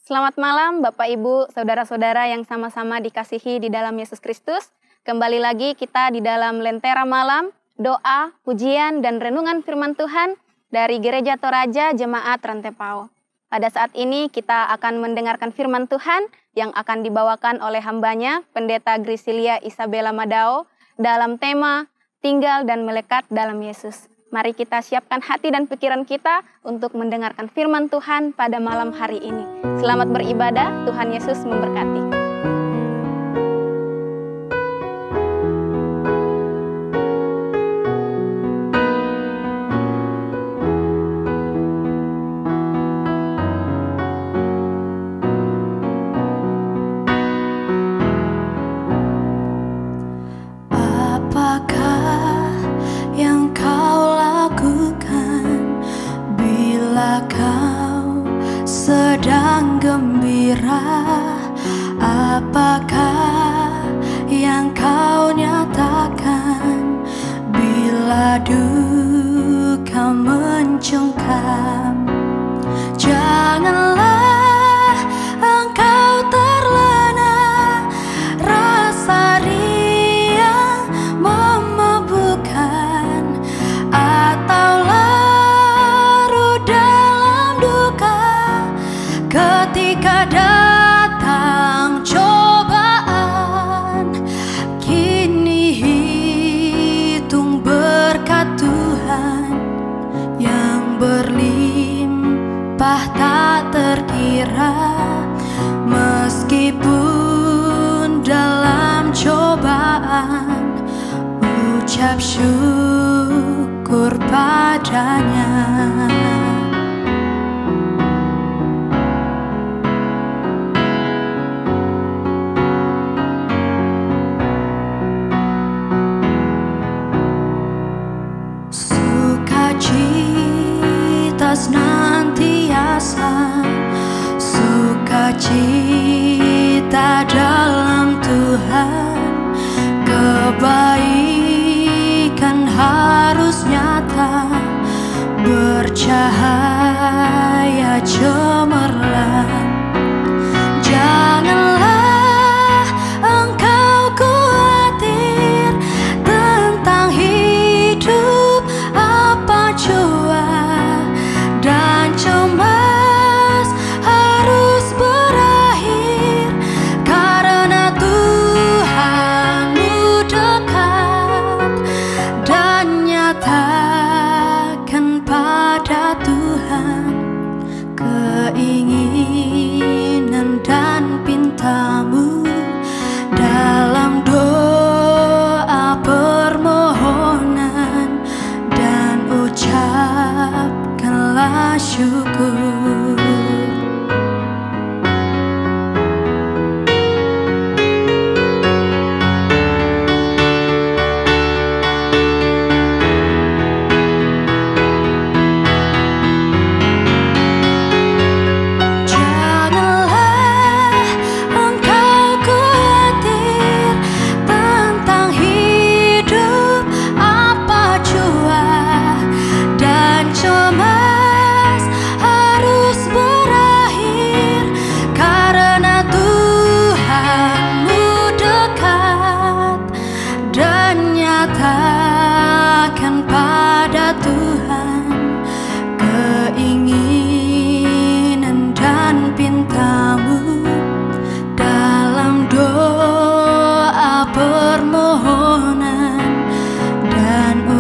Selamat malam Bapak Ibu, saudara-saudara yang sama-sama dikasihi di dalam Yesus Kristus. Kembali lagi kita di dalam Lentera Malam, doa, pujian, dan renungan firman Tuhan dari Gereja Toraja Jemaat Rantepao. Pada saat ini kita akan mendengarkan firman Tuhan yang akan dibawakan oleh hambanya, Pendeta Grisilia Isabella Madao, dalam tema Tinggal dan Melekat dalam Yesus. Mari kita siapkan hati dan pikiran kita untuk mendengarkan firman Tuhan pada malam hari ini. Selamat beribadah, Tuhan Yesus memberkati. Apakah yang kau nyatakan bila duka mencengkam? Janganlah engkau terlena rasa riang memabukkan atau larut dalam duka ketika datang cobaan. Kini hitung berkat Tuhan yang berlimpah tak terkira. Meskipun dalam cobaan, ucap syukur padanya. Senantiasa sukacita dalam Tuhan, kebaikan harus nyata, bercahaya cemerlang. Janganlah engkau khawatir tentang hidup apa jua, dan cemas harus berakhir karena Tuhanmu dekat. Dan nyatakan pada Tuhan keinginan dan pintamu dalam doa permohonan, dan ucapkanlah syukur.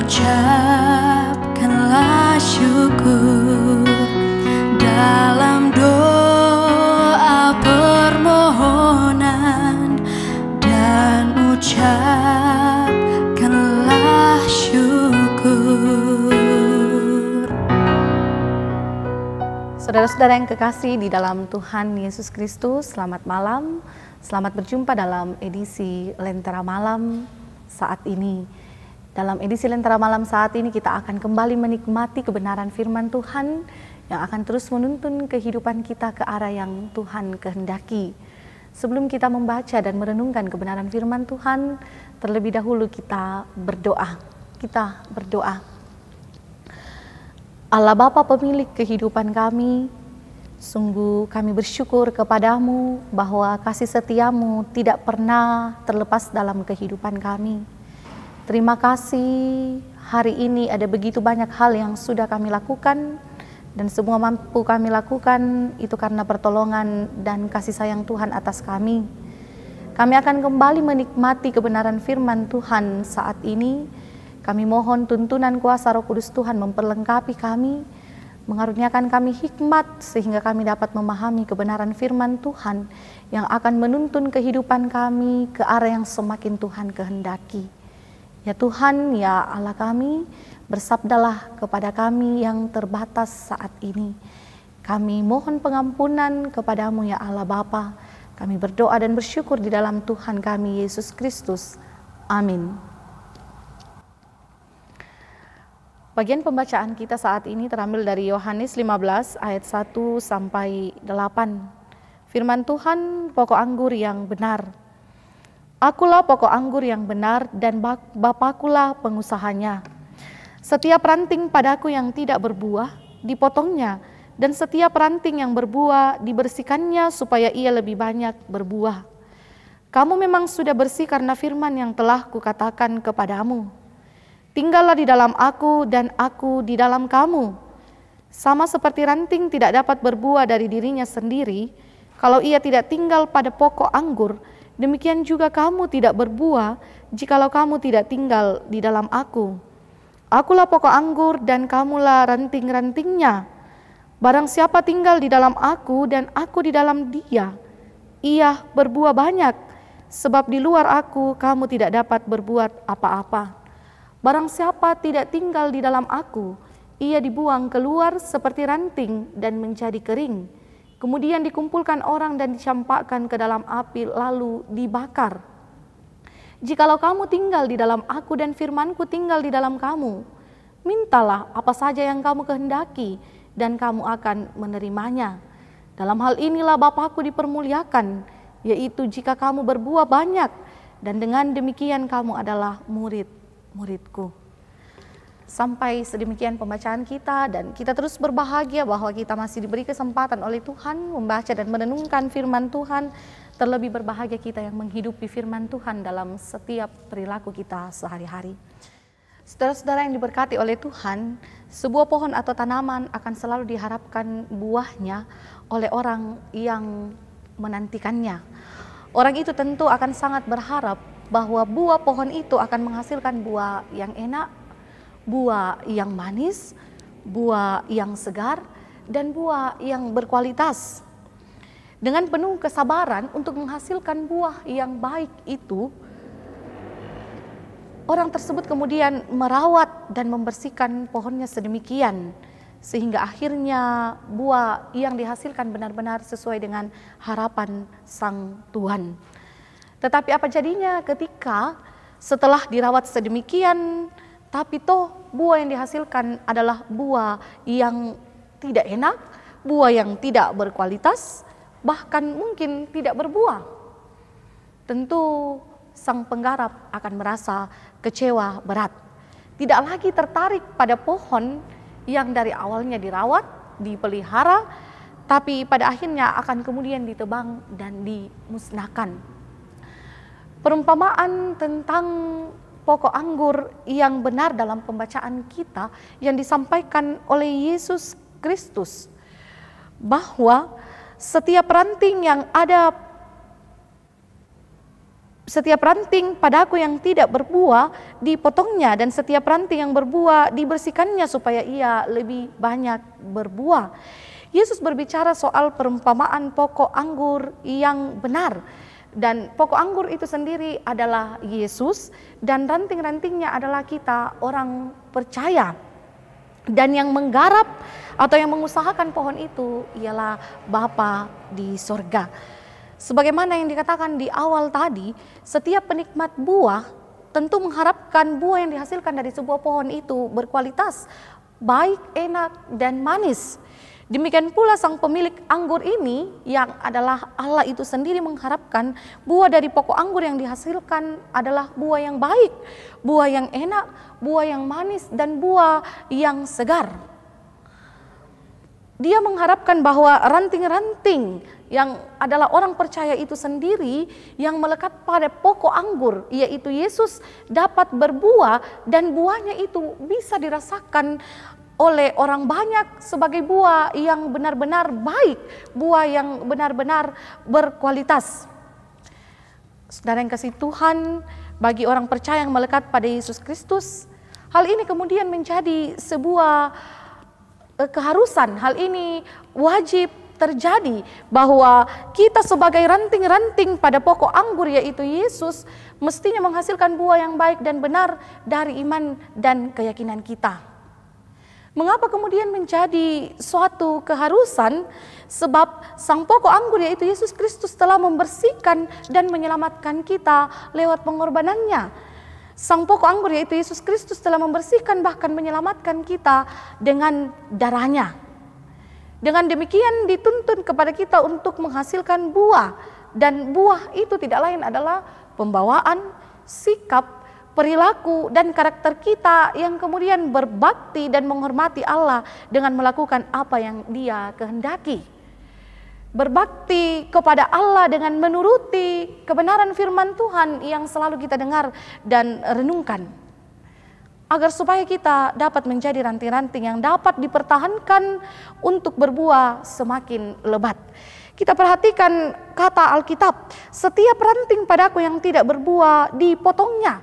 Ucapkanlah syukur dalam doa permohonan, dan ucapkanlah syukur. Saudara-saudara yang kekasih di dalam Tuhan Yesus Kristus, selamat malam. Selamat berjumpa dalam edisi Lentera Malam saat ini. Dalam edisi Lentera Malam saat ini kita akan kembali menikmati kebenaran firman Tuhan yang akan terus menuntun kehidupan kita ke arah yang Tuhan kehendaki. Sebelum kita membaca dan merenungkan kebenaran firman Tuhan, terlebih dahulu kita berdoa. Kita berdoa. Allah Bapa pemilik kehidupan kami, Sungguh kami bersyukur kepadamu bahwa kasih setiamu tidak pernah terlepas dalam kehidupan kami. Terima kasih, hari ini ada begitu banyak hal yang sudah kami lakukan, dan semua mampu kami lakukan itu karena pertolongan dan kasih sayang Tuhan atas kami. Kami akan kembali menikmati kebenaran firman Tuhan saat ini. Kami mohon tuntunan kuasa Roh Kudus Tuhan memperlengkapi kami, mengaruniakan kami hikmat sehingga kami dapat memahami kebenaran firman Tuhan yang akan menuntun kehidupan kami ke arah yang semakin Tuhan kehendaki. Ya Tuhan, ya Allah kami, bersabdalah kepada kami yang terbatas saat ini. Kami mohon pengampunan kepadamu ya Allah Bapa. Kami berdoa dan bersyukur di dalam Tuhan kami Yesus Kristus. Amin. Bagian pembacaan kita saat ini terambil dari Yohanes 15 ayat 1 sampai 8. Firman Tuhan, pokok anggur yang benar. Akulah pokok anggur yang benar dan Bapakulah pengusahanya. Setiap ranting padaku yang tidak berbuah dipotongnya, dan setiap ranting yang berbuah dibersihkannya supaya ia lebih banyak berbuah. Kamu memang sudah bersih karena firman yang telah kukatakan kepadamu. Tinggallah di dalam aku dan aku di dalam kamu. Sama seperti ranting tidak dapat berbuah dari dirinya sendiri, kalau ia tidak tinggal pada pokok anggur, demikian juga kamu tidak berbuah jikalau kamu tidak tinggal di dalam aku. Akulah pokok anggur dan kamulah ranting-rantingnya. Barang siapa tinggal di dalam aku dan aku di dalam dia, ia berbuah banyak, sebab di luar aku kamu tidak dapat berbuat apa-apa. Barang siapa tidak tinggal di dalam aku, ia dibuang keluar seperti ranting dan menjadi kering. Kemudian dikumpulkan orang dan dicampakkan ke dalam api lalu dibakar. Jikalau kamu tinggal di dalam aku dan firmanku tinggal di dalam kamu, mintalah apa saja yang kamu kehendaki dan kamu akan menerimanya. Dalam hal inilah Bapakku dipermuliakan, yaitu jika kamu berbuah banyak, dan dengan demikian kamu adalah muridku. Sampai sedemikian pembacaan kita, dan kita terus berbahagia bahwa kita masih diberi kesempatan oleh Tuhan membaca dan merenungkan firman Tuhan. Terlebih berbahagia kita yang menghidupi firman Tuhan dalam setiap perilaku kita sehari-hari. Saudara-saudara yang diberkati oleh Tuhan, sebuah pohon atau tanaman akan selalu diharapkan buahnya oleh orang yang menantikannya. Orang itu tentu akan sangat berharap bahwa buah pohon itu akan menghasilkan buah yang enak, buah yang manis, buah yang segar, dan buah yang berkualitas. Dengan penuh kesabaran untuk menghasilkan buah yang baik itu, orang tersebut kemudian merawat dan membersihkan pohonnya sedemikian, sehingga akhirnya buah yang dihasilkan benar-benar sesuai dengan harapan Sang Tuhan. Tetapi apa jadinya ketika setelah dirawat sedemikian, tapi toh buah yang dihasilkan adalah buah yang tidak enak, buah yang tidak berkualitas, bahkan mungkin tidak berbuah. Tentu sang penggarap akan merasa kecewa berat. Tidak lagi tertarik pada pohon yang dari awalnya dirawat, dipelihara, tapi pada akhirnya akan kemudian ditebang dan dimusnahkan. Perumpamaan tentang pokok anggur yang benar dalam pembacaan kita yang disampaikan oleh Yesus Kristus, bahwa setiap ranting padaku yang tidak berbuah dipotongnya, dan setiap ranting yang berbuah dibersihkannya supaya ia lebih banyak berbuah. Yesus berbicara soal perumpamaan pokok anggur yang benar. Dan pokok anggur itu sendiri adalah Yesus, dan ranting-rantingnya adalah kita orang percaya. Dan yang menggarap atau yang mengusahakan pohon itu ialah Bapa di sorga. Sebagaimana yang dikatakan di awal tadi, setiap penikmat buah tentu mengharapkan buah yang dihasilkan dari sebuah pohon itu berkualitas, baik, enak, dan manis. Demikian pula sang pemilik anggur ini yang adalah Allah itu sendiri mengharapkan buah dari pokok anggur yang dihasilkan adalah buah yang baik, buah yang enak, buah yang manis, dan buah yang segar. Dia mengharapkan bahwa ranting-ranting yang adalah orang percaya itu sendiri yang melekat pada pokok anggur, yaitu Yesus, dapat berbuah dan buahnya itu bisa dirasakan oleh orang banyak sebagai buah yang benar-benar baik, buah yang benar-benar berkualitas. Saudara yang kasih Tuhan, bagi orang percaya yang melekat pada Yesus Kristus, hal ini kemudian menjadi sebuah keharusan. Hal ini wajib terjadi, bahwa kita sebagai ranting-ranting pada pokok anggur yaitu Yesus mestinya menghasilkan buah yang baik dan benar dari iman dan keyakinan kita. Mengapa kemudian menjadi suatu keharusan? Sebab sang pokok anggur yaitu Yesus Kristus telah membersihkan dan menyelamatkan kita lewat pengorbanannya. Sang pokok anggur yaitu Yesus Kristus telah membersihkan bahkan menyelamatkan kita dengan darahnya. Dengan demikian dituntun kepada kita untuk menghasilkan buah. Dan buah itu tidak lain adalah pembawaan, sikap, perilaku dan karakter kita yang kemudian berbakti dan menghormati Allah dengan melakukan apa yang Dia kehendaki. Berbakti kepada Allah dengan menuruti kebenaran firman Tuhan yang selalu kita dengar dan renungkan, agar supaya kita dapat menjadi ranting-ranting yang dapat dipertahankan untuk berbuah semakin lebat. Kita perhatikan kata Alkitab, setiap ranting padaku yang tidak berbuah dipotongnya.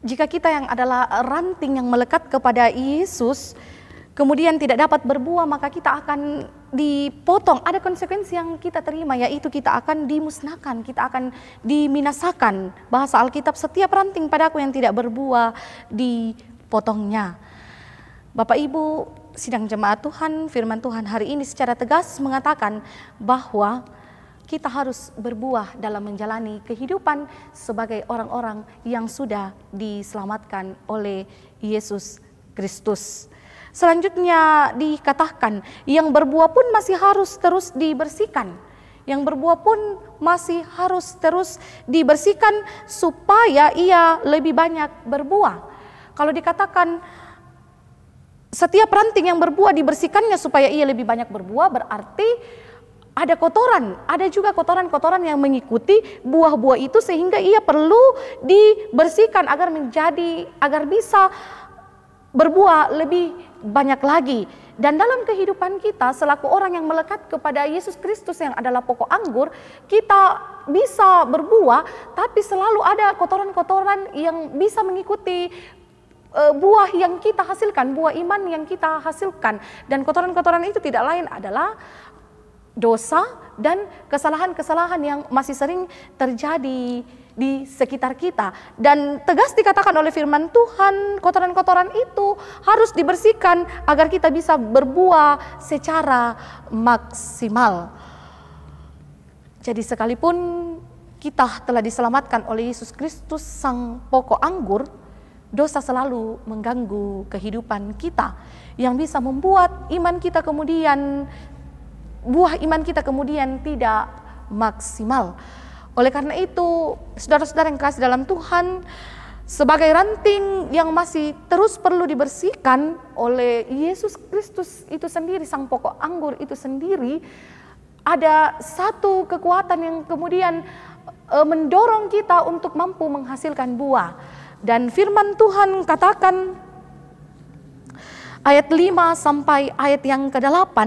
Jika kita yang adalah ranting yang melekat kepada Yesus kemudian tidak dapat berbuah, maka kita akan dipotong. Ada konsekuensi yang kita terima, yaitu kita akan dimusnahkan, kita akan diminasakan. Bahasa Alkitab, setiap ranting padaku yang tidak berbuah dipotongnya. Bapak Ibu sidang jemaat Tuhan, firman Tuhan hari ini secara tegas mengatakan bahwa kita harus berbuah dalam menjalani kehidupan sebagai orang-orang yang sudah diselamatkan oleh Yesus Kristus. Selanjutnya dikatakan, yang berbuah pun masih harus terus dibersihkan. Yang berbuah pun masih harus terus dibersihkan supaya ia lebih banyak berbuah. Kalau dikatakan setiap ranting yang berbuah dibersihkannya supaya ia lebih banyak berbuah, berarti ada kotoran, ada juga kotoran-kotoran yang mengikuti buah-buah itu sehingga ia perlu dibersihkan agar bisa berbuah lebih banyak lagi. Dan dalam kehidupan kita selaku orang yang melekat kepada Yesus Kristus yang adalah pokok anggur, kita bisa berbuah, tapi selalu ada kotoran-kotoran yang bisa mengikuti buah yang kita hasilkan, buah iman yang kita hasilkan. Dan kotoran-kotoran itu tidak lain adalah dosa dan kesalahan-kesalahan yang masih sering terjadi di sekitar kita. Dan tegas dikatakan oleh firman Tuhan, kotoran-kotoran itu harus dibersihkan agar kita bisa berbuah secara maksimal. Jadi sekalipun kita telah diselamatkan oleh Yesus Kristus sang pokok anggur, dosa selalu mengganggu kehidupan kita yang bisa membuat iman kita kemudian buah iman kita kemudian tidak maksimal. Oleh karena itu, saudara-saudara yang kasih dalam Tuhan, sebagai ranting yang masih terus perlu dibersihkan oleh Yesus Kristus itu sendiri, sang pokok anggur itu sendiri, ada satu kekuatan yang kemudian mendorong kita untuk mampu menghasilkan buah. Dan firman Tuhan katakan, ayat 5 sampai ayat yang ke-8,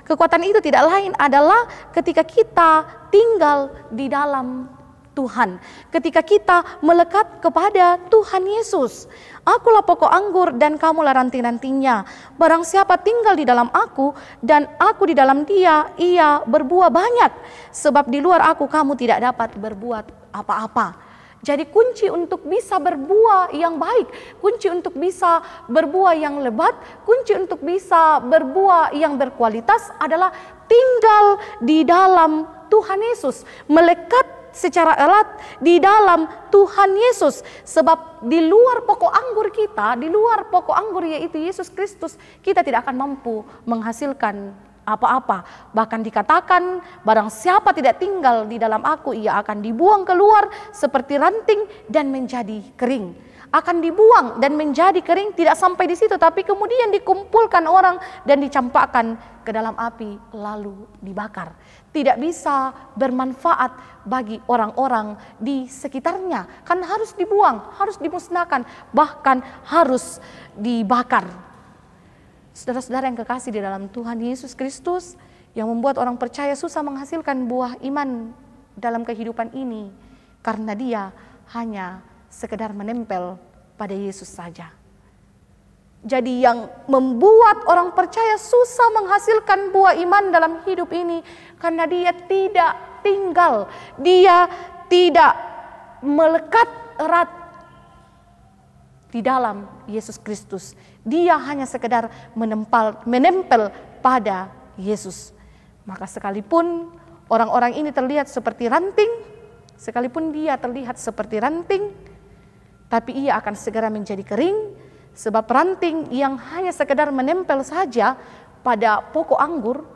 kekuatan itu tidak lain adalah ketika kita tinggal di dalam Tuhan. Ketika kita melekat kepada Tuhan Yesus. Akulah pokok anggur dan kamulah ranting-rantingnya. Barang siapa tinggal di dalam aku dan aku di dalam dia, ia berbuah banyak. Sebab di luar aku kamu tidak dapat berbuat apa-apa. Jadi kunci untuk bisa berbuah yang baik, kunci untuk bisa berbuah yang lebat, kunci untuk bisa berbuah yang berkualitas adalah tinggal di dalam Tuhan Yesus, melekat secara erat di dalam Tuhan Yesus. Sebab di luar pokok anggur kita, di luar pokok anggur yaitu Yesus Kristus, kita tidak akan mampu menghasilkan apa-apa. Bahkan dikatakan, barang siapa tidak tinggal di dalam aku, ia akan dibuang keluar seperti ranting dan menjadi kering. akan dibuang dan menjadi kering. Tidak sampai di situ, tapi kemudian dikumpulkan orang dan dicampakkan ke dalam api lalu dibakar. Tidak bisa bermanfaat bagi orang-orang di sekitarnya. Kan harus dibuang, harus dimusnahkan, bahkan harus dibakar. Saudara-saudara yang kekasih di dalam Tuhan Yesus Kristus, yang membuat orang percaya susah menghasilkan buah iman dalam kehidupan ini, karena dia hanya sekedar menempel pada Yesus saja. Jadi yang membuat orang percaya susah menghasilkan buah iman dalam hidup ini, karena dia tidak tinggal, dia tidak melekat erat di dalam Yesus Kristus. Dia hanya sekedar menempel pada Yesus. Maka sekalipun orang-orang ini terlihat seperti ranting, sekalipun dia terlihat seperti ranting, tapi ia akan segera menjadi kering, sebab ranting yang hanya sekedar menempel saja pada pokok anggur,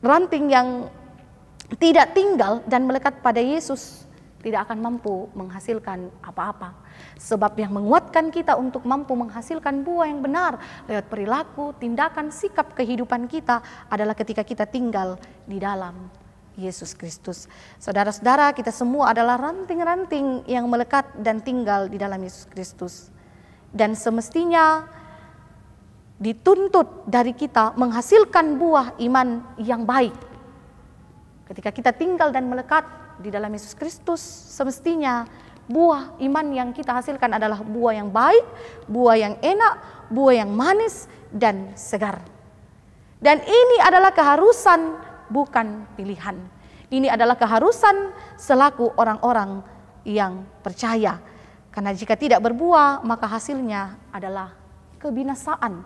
ranting yang tidak tinggal dan melekat pada Yesus, tidak akan mampu menghasilkan apa-apa. Sebab yang menguatkan kita untuk mampu menghasilkan buah yang benar lewat perilaku, tindakan, sikap kehidupan kita adalah ketika kita tinggal di dalam Yesus Kristus. Saudara-saudara, kita semua adalah ranting-ranting yang melekat dan tinggal di dalam Yesus Kristus. Dan semestinya dituntut dari kita menghasilkan buah iman yang baik. Ketika kita tinggal dan melekat di dalam Yesus Kristus, semestinya buah iman yang kita hasilkan adalah buah yang baik, buah yang enak, buah yang manis dan segar. Dan ini adalah keharusan, bukan pilihan. Ini adalah keharusan selaku orang-orang yang percaya. Karena jika tidak berbuah, maka hasilnya adalah kebinasaan.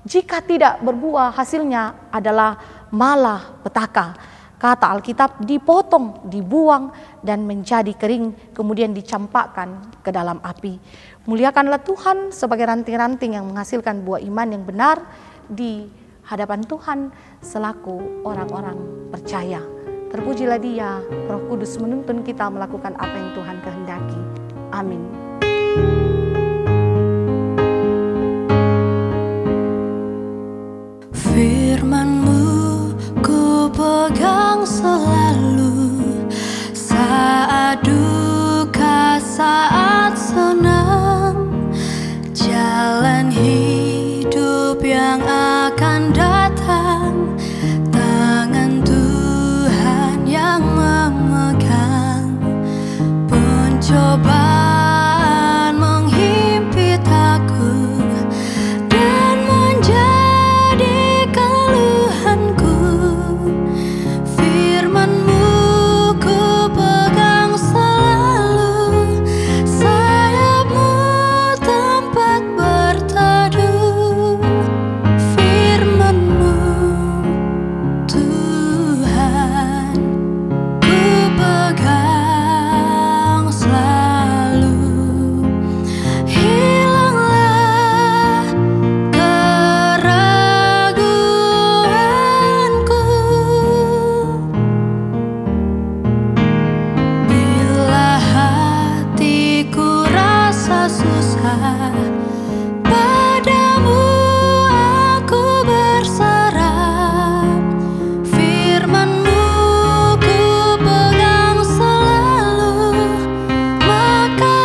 Jika tidak berbuah, hasilnya adalah malah petaka. Kata Alkitab, dipotong, dibuang, dan menjadi kering, kemudian dicampakkan ke dalam api. Muliakanlah Tuhan sebagai ranting-ranting yang menghasilkan buah iman yang benar di hadapan Tuhan selaku orang-orang percaya. Terpujilah Dia, Roh Kudus menuntun kita melakukan apa yang Tuhan kehendaki. Amin. Firman-Mu ku pegang selalu, saat duka, saat senang, jalan hidup yang akan datang, tangan Tuhan yang memegang. Pencobaan menghimpit aku dan menjadi keluhanku. Firman-Mu ku pegang selalu, sayap-Mu tempat berteduh. Firman-Mu Tuhan ku pegang selalu. Hilanglah keraguanku bila hatiku rasa susah, padamu aku berserah. Firman-Mu ku pegang selalu, maka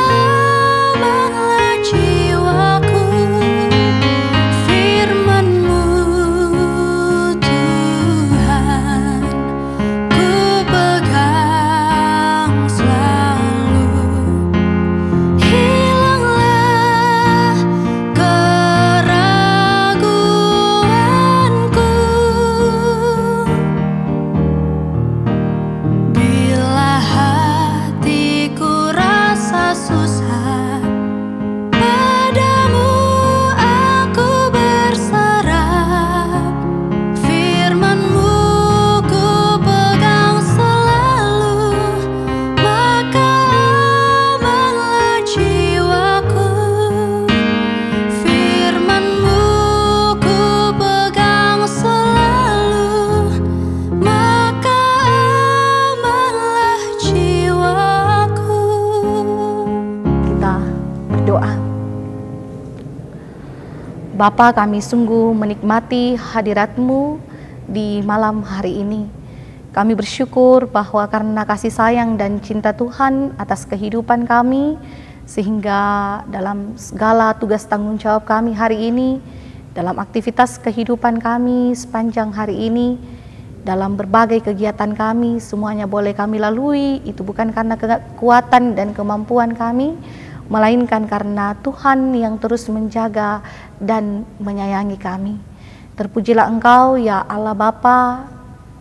amanlah jiwaku. Firman-Mu Tuhan ku pegang selalu. Hilanglah berdoa. Bapa, kami sungguh menikmati hadirat-Mu di malam hari ini. Kami bersyukur bahwa karena kasih sayang dan cinta Tuhan atas kehidupan kami, sehingga dalam segala tugas tanggung jawab kami hari ini, dalam aktivitas kehidupan kami sepanjang hari ini, dalam berbagai kegiatan kami, semuanya boleh kami lalui. Itu bukan karena kekuatan dan kemampuan kami, melainkan karena Tuhan yang terus menjaga dan menyayangi kami. Terpujilah Engkau ya Allah Bapa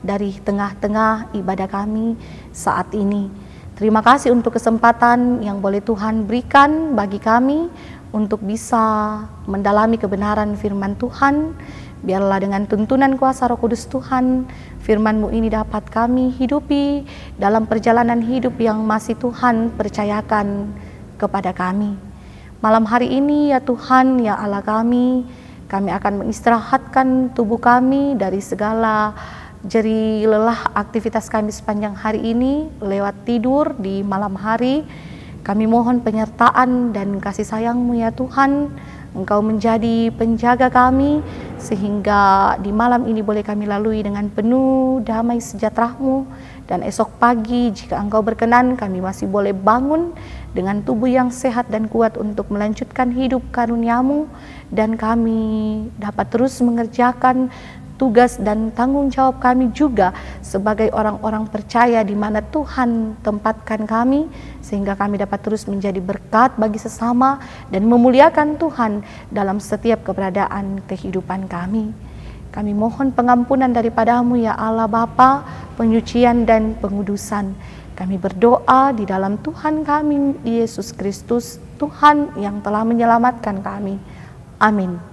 dari tengah-tengah ibadah kami saat ini. Terima kasih untuk kesempatan yang boleh Tuhan berikan bagi kami untuk bisa mendalami kebenaran firman Tuhan. Biarlah dengan tuntunan kuasa Roh Kudus Tuhan, firman-Mu ini dapat kami hidupi dalam perjalanan hidup yang masih Tuhan percayakan kepada kami. Malam hari ini ya Tuhan, ya Allah kami akan mengistirahatkan tubuh kami dari segala jerih lelah aktivitas kami sepanjang hari ini lewat tidur di malam hari. Kami mohon penyertaan dan kasih sayang-Mu ya Tuhan. Engkau menjadi penjaga kami, sehingga di malam ini boleh kami lalui dengan penuh damai sejahtera-Mu. Dan esok pagi jika Engkau berkenan, kami masih boleh bangun dengan tubuh yang sehat dan kuat untuk melanjutkan hidup karunia-Mu. Dan kami dapat terus mengerjakan tugas dan tanggung jawab kami juga sebagai orang-orang percaya di mana Tuhan tempatkan kami, sehingga kami dapat terus menjadi berkat bagi sesama dan memuliakan Tuhan dalam setiap keberadaan kehidupan kami. Kami mohon pengampunan daripada-Mu ya Allah Bapa, penyucian dan pengudusan. Kami berdoa di dalam Tuhan kami Yesus Kristus, Tuhan yang telah menyelamatkan kami. Amin.